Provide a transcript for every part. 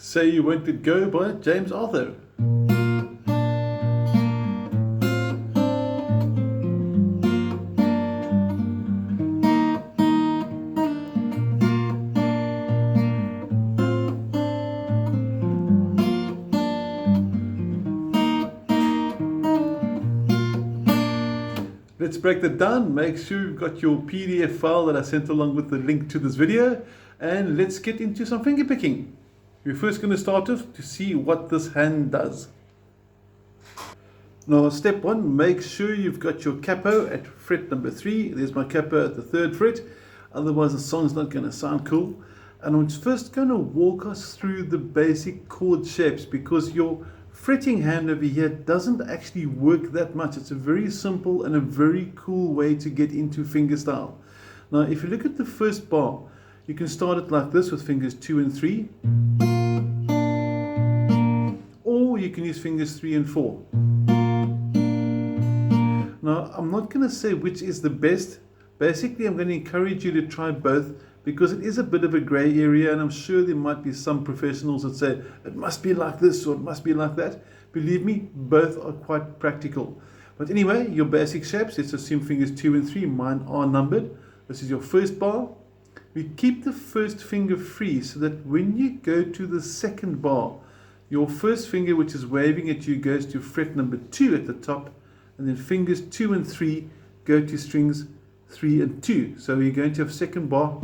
Say You Won't Let Go by James Arthur. Let's break that down. Make sure you've got your PDF file that I sent along with the link to this video, and let's get into some finger picking. We're first going to start off to see what this hand does. Now, step one, make sure you've got your capo at fret number 3. There's my capo at the 3rd fret, otherwise the song's not going to sound cool. And I'm first going to walk us through the basic chord shapes, because your fretting hand over here doesn't actually work that much. It's a very simple and a very cool way to get into fingerstyle. Now, if you look at the first bar, you can start it like this with fingers 2 and 3, or you can use fingers 3 and 4. Now, I'm not going to say which is the best. Basically, I'm going to encourage you to try both, because it is a bit of a grey area, and I'm sure there might be some professionals that say it must be like this or it must be like that. Believe me, both are quite practical. But anyway, your basic shapes, let's assume fingers 2 and 3, mine are numbered. This is your first bar. We keep the first finger free so that when you go to the second bar, your first finger, which is waving at you, goes to fret number 2 at the top, and then fingers 2 and 3 go to strings 3 and 2. So you're going to have second bar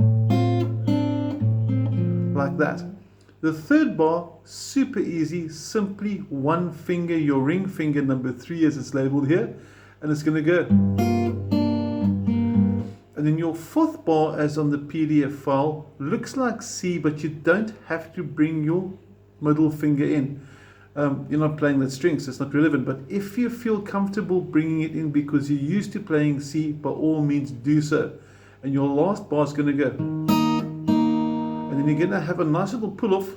like that. The third bar, super easy, simply one finger, your ring finger number 3 as it's labeled here, and it's going to go. And then your fourth bar, as on the PDF file, looks like C, but you don't have to bring your middle finger in. You're not playing that string, so it's not relevant. But if you feel comfortable bringing it in because you're used to playing C, by all means do so. And your last bar is going to go. And then you're going to have a nice little pull off,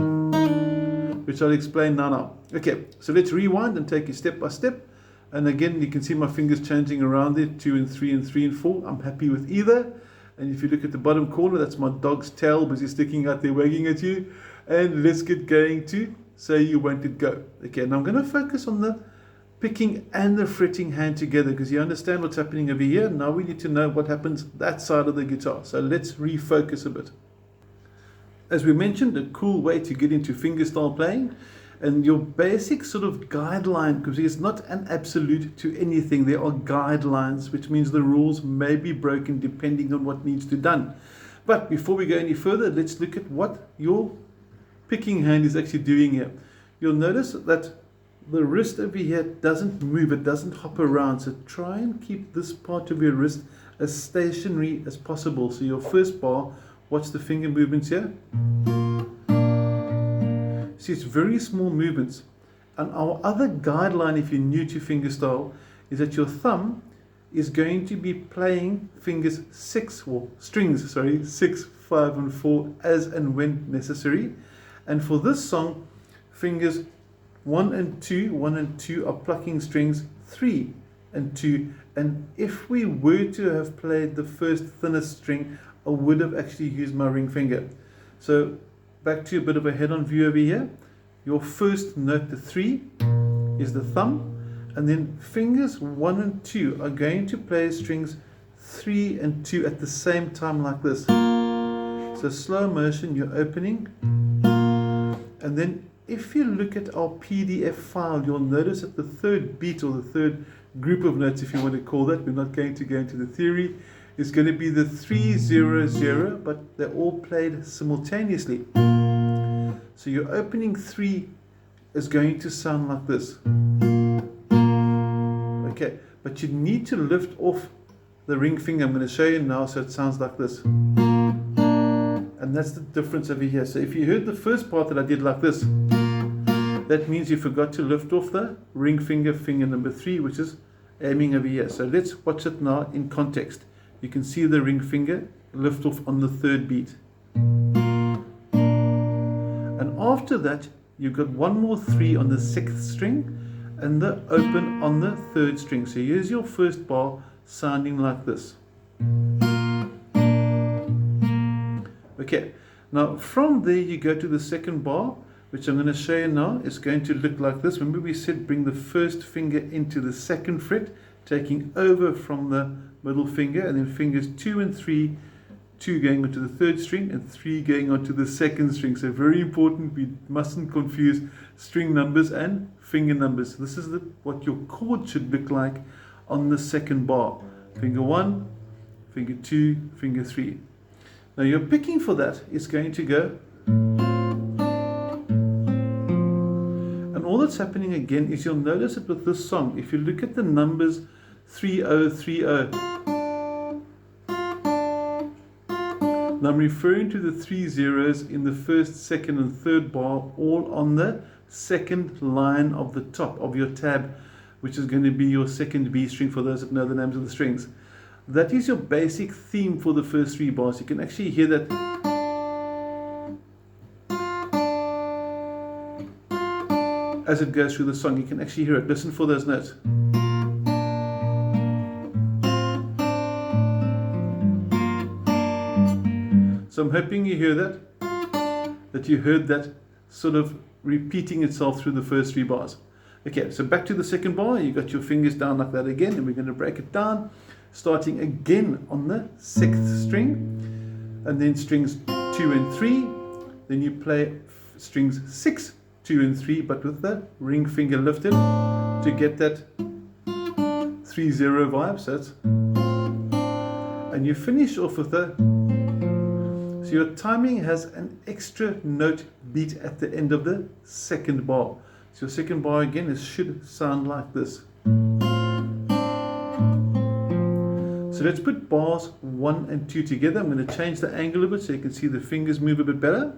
which I'll explain now. Okay, so let's rewind and take it step by step. And again, you can see my fingers changing around there, 2 and 3 and 3 and 4. I'm happy with either. And if you look at the bottom corner, that's my dog's tail, busy sticking out there wagging at you. And let's get going to Say You Won't Let Go. Okay, now I'm going to focus on the picking and the fretting hand together, because you understand what's happening over here. Now we need to know what happens that side of the guitar. So let's refocus a bit. As we mentioned, a cool way to get into fingerstyle playing, and your basic sort of guideline, because it's not an absolute to anything. There are guidelines, which means the rules may be broken depending on what needs to be done. But before we go any further, let's look at what your picking hand is actually doing here. You'll notice that the wrist over here doesn't move, it doesn't hop around. So try and keep this part of your wrist as stationary as possible. So your first bar, watch the finger movements here. See, it's very small movements. And our other guideline, if you're new to fingerstyle, is that your thumb is going to be playing fingers 6, 5 and 4 as and when necessary. And for this song, fingers 1 and 2 are plucking strings 3 and 2. And if we were to have played the first thinnest string, I would have actually used my ring finger. So back to a bit of a head-on view over here. Your first note, the 3, is the thumb, and then fingers 1 and 2 are going to play strings 3 and 2 at the same time like this. So slow motion, you're opening, and then if you look at our PDF file, you'll notice that the third beat, or the third group of notes, if you want to call that, we're not going to go into the theory, is going to be the 3, 0, 0, but they're all played simultaneously. So your opening 3 is going to sound like this. Okay, but you need to lift off the ring finger. I'm going to show you now, so it sounds like this. And that's the difference over here. So if you heard the first part that I did like this, that means you forgot to lift off the ring finger, finger number 3, which is aiming over here. So let's watch it now in context. You can see the ring finger lift off on the third beat. And after that, you've got one more 3 on the 6th string and the open on the 3rd string. So here's your first bar sounding like this. Okay, now from there you go to the second bar, which I'm going to show you now, is going to look like this. Remember we said bring the first finger into the second fret, taking over from the middle finger, and then fingers 2 and 3, 2 going onto the third string and 3 going onto the second string. So very important, we mustn't confuse string numbers and finger numbers. This is what your chord should look like on the second bar. Finger 1, finger 2, finger 3. Now your picking for that is going to go, and all that's happening again is you'll notice it with this song. If you look at the numbers 3030, now I'm referring to the 3 zeros in the first, second and third bar, all on the second line of the top of your tab, which is going to be your second B string for those that know the names of the strings. That is your basic theme for the first 3 bars. You can actually hear that as it goes through the song. You can actually hear it. Listen for those notes. So I'm hoping you hear that you heard that sort of repeating itself through the first 3 bars. Okay, so back to the second bar. You got your fingers down like that again, and we're going to break it down, starting again on the 6th string, and then strings 2 and 3. Then you play strings 6, 2 and 3, but with the ring finger lifted to get that 3-0 vibe. So that's, and you finish off with the, so your timing has an extra note beat at the end of the second bar. So your second bar again should sound like this. So let's put bars 1 and 2 together. I'm going to change the angle a bit so you can see the fingers move a bit better.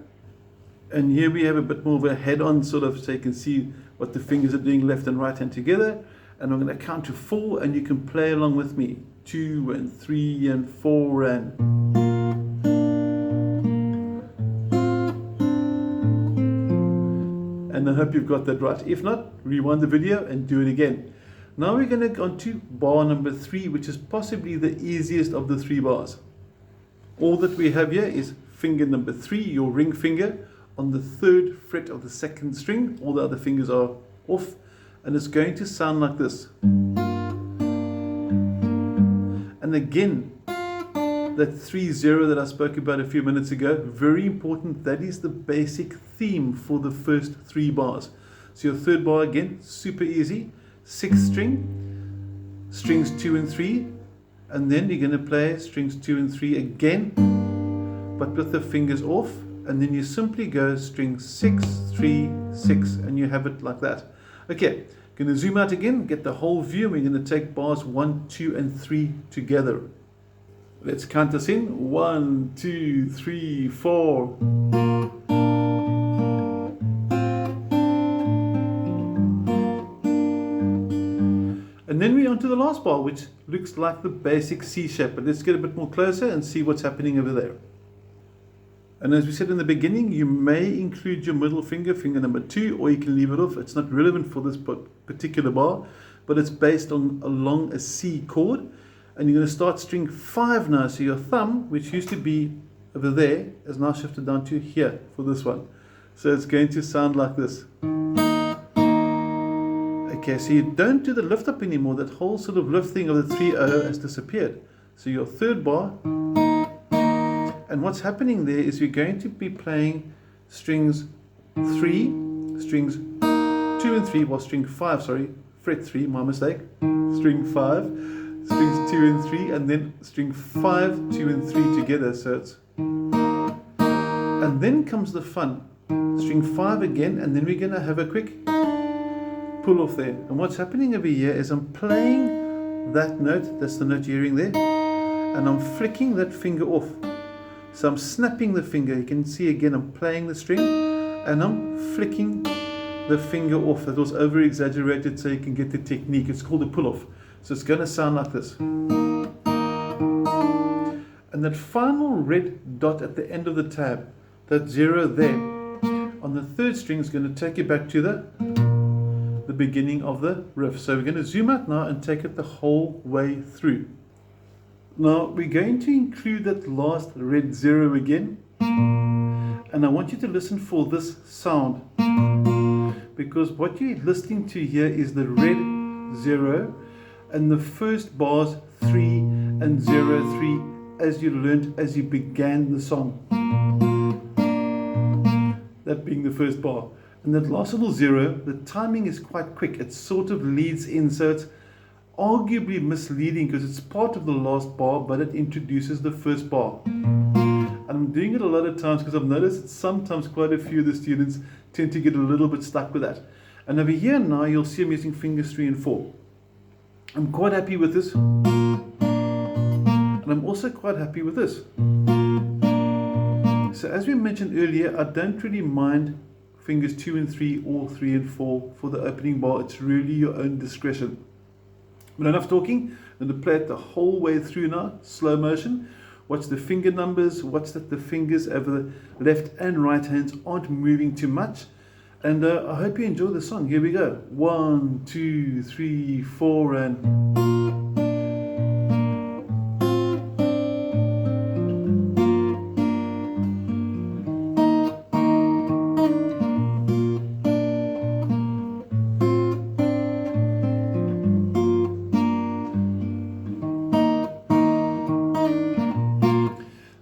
And here we have a bit more of a head-on sort of, so you can see what the fingers are doing left and right hand together. And I'm going to count to 4, and you can play along with me. 2 and 3 and 4 and... And I hope you've got that right. If not, rewind the video and do it again. Now we're going to go on to bar number 3, which is possibly the easiest of the 3 bars. All that we have here is finger number 3, your ring finger, on the 3rd fret of the 2nd string. All the other fingers are off, and it's going to sound like this. And again, that 3-0 that I spoke about a few minutes ago, very important. That is the basic theme for the first 3 bars. So your 3rd bar again, super easy. 6th string, strings 2 and 3, and then you're going to play strings 2 and 3 again, but with the fingers off, and then you simply go string 6, 3, 6, and you have it like that. Okay, going to zoom out again, get the whole view. We're going to take bars 1, 2 and 3 together. Let's count this in. 1, 2, 3, 4. And then we're on to the last bar, which looks like the basic C shape. But let's get a bit more closer and see what's happening over there. And as we said in the beginning, you may include your middle finger, finger number 2, or you can leave it off. It's not relevant for this particular bar, but it's based on along a C chord. And you're going to start string 5 now. So your thumb, which used to be over there, is now shifted down to here for this one. So it's going to sound like this. Okay, so you don't do the lift up anymore. That whole sort of lift thing of the 3-0 has disappeared. So your 3rd bar, and what's happening there is you're going to be playing strings 3, strings 2 and 3, well string 5, sorry, fret 3, my mistake, string 5, strings 2 and 3, and then string 5, 2 and 3 together. So it's, and then comes the fun, string 5 again, and then we're going to have a quick pull off there. And what's happening over here is I'm playing that note, that's the note you're hearing there, and I'm flicking that finger off. So I'm snapping the finger. You can see again I'm playing the string and I'm flicking the finger off. That was over exaggerated so you can get the technique. It's called a pull off. So it's going to sound like this. And that final red dot at the end of the tab, that 0 there, on the 3rd string is going to take you back to the beginning of the riff. So we're going to zoom out now and take it the whole way through. Now we're going to include that last red 0 again, And I want you to listen for this sound, because what you're listening to here is the red 0 and the first bars 3 and 0, 3, as you learned as you began the song. That being the first bar. And that last little 0, the timing is quite quick. It sort of leads in, so it's arguably misleading because it's part of the last bar, but it introduces the first bar. And I'm doing it a lot of times because I've noticed that sometimes quite a few of the students tend to get a little bit stuck with that. And over here now, you'll see I'm using fingers 3 and 4. I'm quite happy with this. And I'm also quite happy with this. So as we mentioned earlier, I don't really mind fingers 2 and 3 or 3 and 4 for the opening bar. It's really your own discretion. But enough talking. I'm going to play it the whole way through now, slow motion. Watch the finger numbers, watch that the fingers over the left and right hands aren't moving too much. And I hope you enjoy the song. Here we go. 1, 2, 3, 4, and...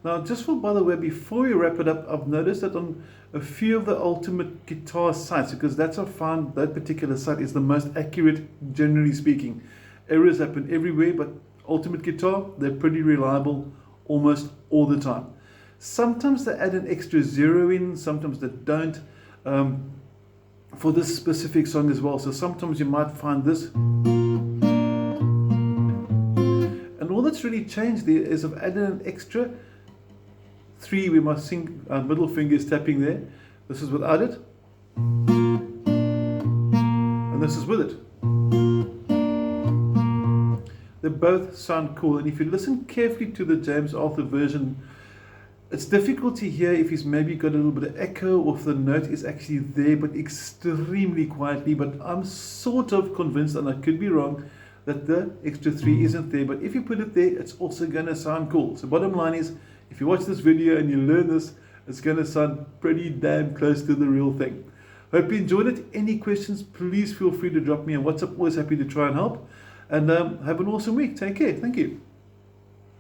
Now, just for, by the way, before we wrap it up, I've noticed that on a few of the Ultimate Guitar sites, because that's I found that particular site is the most accurate, generally speaking. Errors happen everywhere, but Ultimate Guitar, they're pretty reliable almost all the time. Sometimes they add an extra 0 in, sometimes they don't, for this specific song as well. So sometimes you might find this. And all that's really changed there is I've added an extra 3 where my middle finger is tapping there. This is without it. And this is with it. They both sound cool. And if you listen carefully to the James Arthur version, it's difficult to hear if he's maybe got a little bit of echo or if the note is actually there, but extremely quietly. But I'm sort of convinced, and I could be wrong, that the extra 3 isn't there. But if you put it there, it's also going to sound cool. So bottom line is, if you watch this video and you learn this, it's going to sound pretty damn close to the real thing. Hope you enjoyed it. Any questions, please feel free to drop me on WhatsApp. Always happy to try and help. And have an awesome week. Take care. Thank you.